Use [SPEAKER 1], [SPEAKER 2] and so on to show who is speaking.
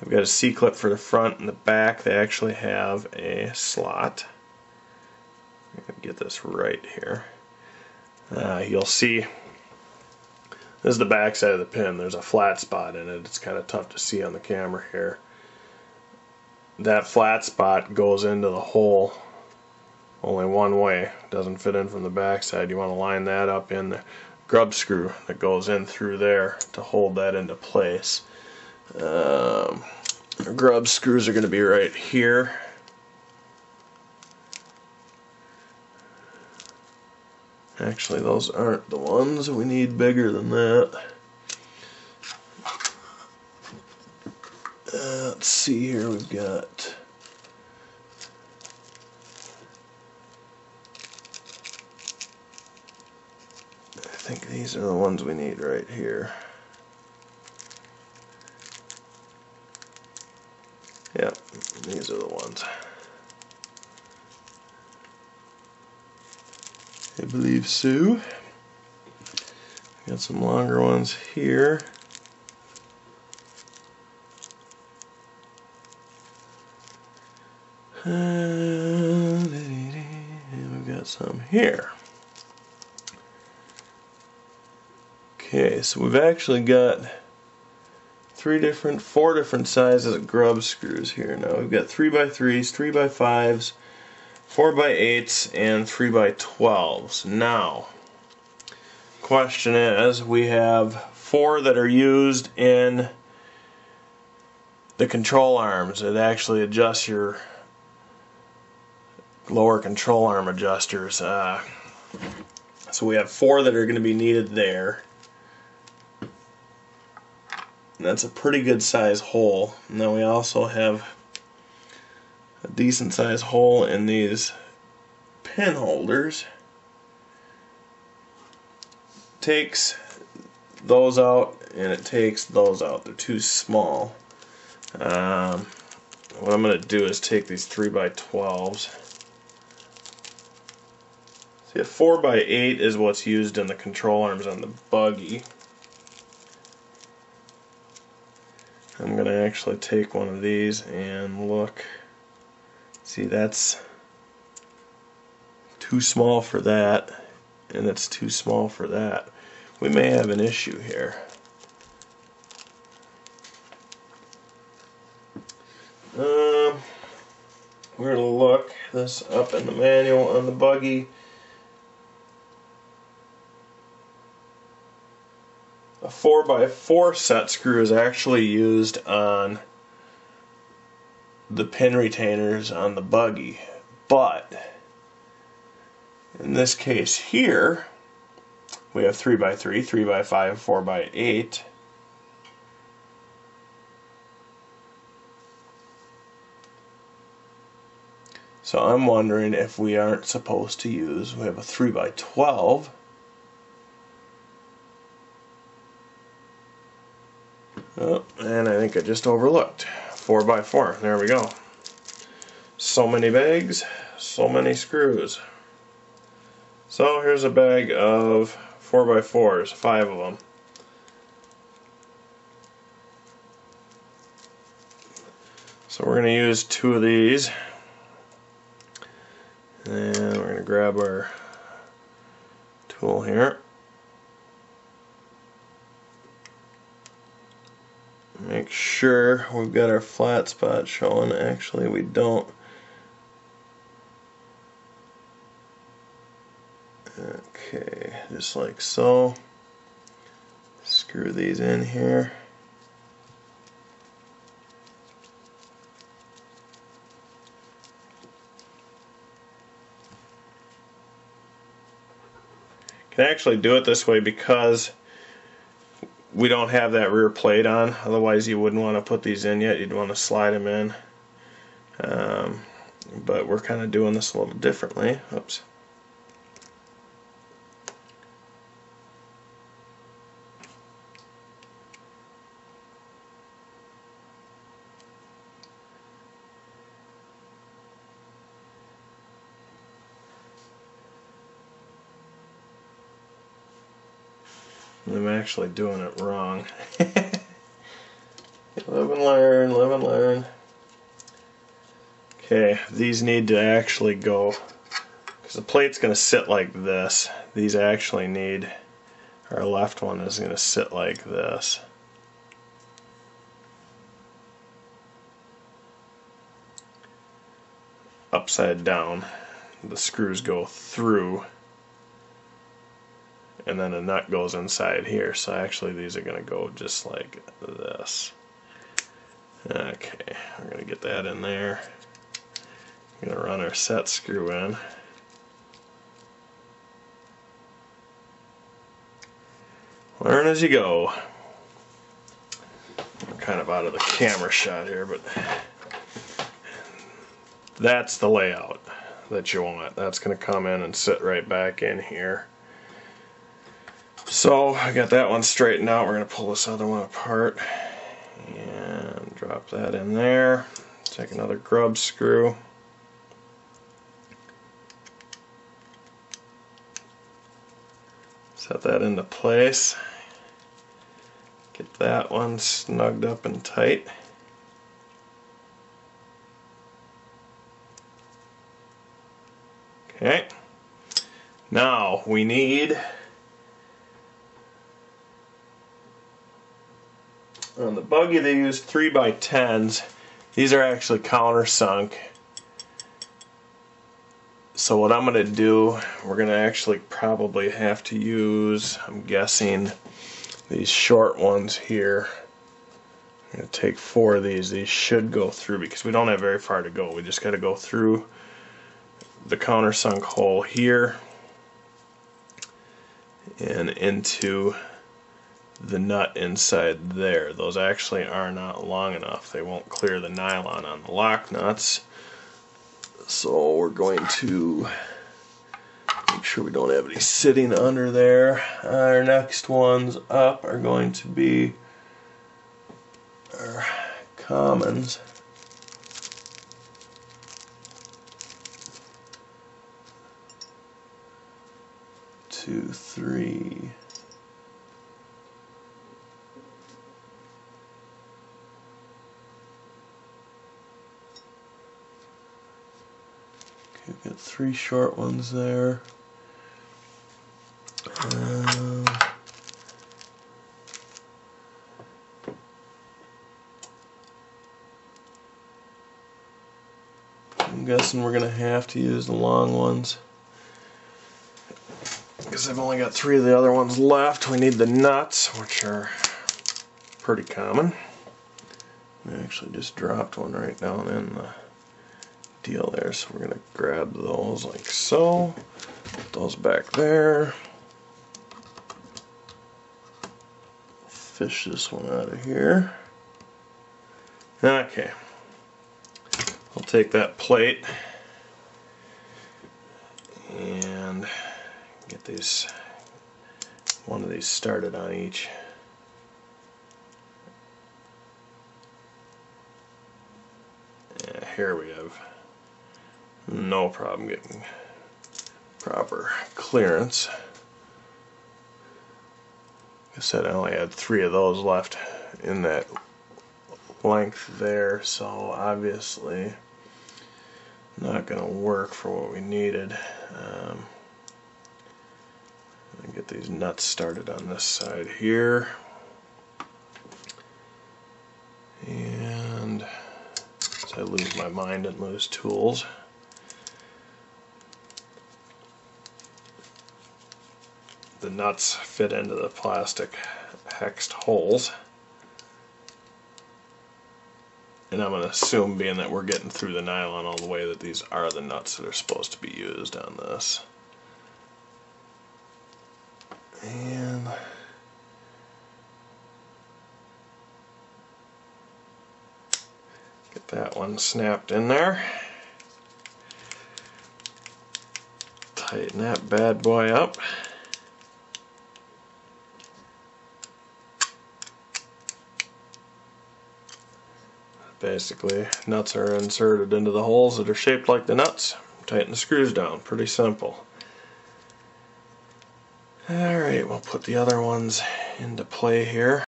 [SPEAKER 1] I've got a C-clip for the front and the back. They actually have a slot. I'm going to get this right here. You'll see this is the back side of the pin. There's a flat spot in it. It's kind of tough to see on the camera here. That flat spot goes into the hole only one way. It doesn't fit in from the back side. You want to line that up in the grub screw that goes in through there to hold that into place. Grub screws are going to be right here. Actually, those aren't the ones. We need bigger than that. Let's see here. We've got I think these are the ones we need right here. Yep, these are the ones. I believe so. Got some longer ones here. And we've got some here. Okay, so we've actually got four different sizes of grub screws here. Now we've got 3x3s, 3x5s, 4x8s, and 3x12s. Now, question is, we have 4 that are used in the control arms. It actually adjusts your lower control arm adjusters. So we have 4 that are going to be needed there. And that's a pretty good size hole. And then we also have a decent size hole in these pin holders. Takes those out and it takes those out. They're too small. What I'm going to do is take these 3x12s. See, a 4x8 is what's used in the control arms on the buggy. I'm going to actually take one of these and look. See, that's too small for that, and it's too small for that. We may have an issue here. We're going to look this up in the manual on the buggy. A 4x4 set screw is actually used on the pin retainers on the buggy, but in this case here we have 3x3, 3x5, 4x8. So I'm wondering if we aren't supposed to use, we have a 3x12. Oh, and I think I just overlooked 4x4. There we go. So many bags, so many screws. So here's a bag of 4x4s, 5 of them. So we're going to use 2 of these. And we're going to grab our tool here. Make sure we've got our flat spot showing. Actually, we don't. Okay, just like so. Screw these in here. Can actually do it this way because we don't have that rear plate on. Otherwise you wouldn't want to put these in yet. You'd want to slide them in. But we're kind of doing this a little differently. Oops. I'm actually doing it wrong. Live and learn, live and learn. Okay, these need to actually go, because the plate's going to sit like this. These actually need, our left one is going to sit like this. Upside down. The screws go through, and then a nut goes inside here. So actually these are going to go just like this. Okay, we're going to get that in there. We're going to run our set screw in. Learn as you go. We're kind of out of the camera shot here, but that's the layout that you want. That's going to come in and sit right back in here. So I got that one straightened out. We're going to pull this other one apart and drop that in there. Take another grub screw. Set that into place. Get that one snugged up and tight. Okay. Now we need, on the buggy they use 3x10s. These are actually countersunk. So what I'm going to do, we're going to actually probably have to use, I'm guessing, these short ones here. I'm going to take 4 of these. These should go through because we don't have very far to go. We just got to go through the countersunk hole here and into the nut inside there. Those actually are not long enough. They won't clear the nylon on the lock nuts. So we're going to make sure we don't have any sitting under there. Our next ones up are going to be our commons. Two, three. Okay, we've got 3 short ones there. I'm guessing we're going to have to use the long ones. Because I've only got 3 of the other ones left. We need the nuts, which are pretty common. I actually just dropped one right down in the deal there, so we're going to grab those like so. Put those back there. Fish this one out of here. Okay. I'll take that plate and get these, one of these started on each. Yeah, here we have no problem getting proper clearance. Like I said, I only had 3 of those left in that length there, so obviously not going to work for what we needed. Get these nuts started on this side here, and as I lose my mind and lose tools, the nuts fit into the plastic hexed holes. And I'm going to assume, being that we're getting through the nylon all the way, that these are the nuts that are supposed to be used on this. And get that one snapped in there. Tighten that bad boy up. Basically, nuts are inserted into the holes that are shaped like the nuts. Tighten the screws down. Pretty simple. Alright, we'll put the other ones into play here.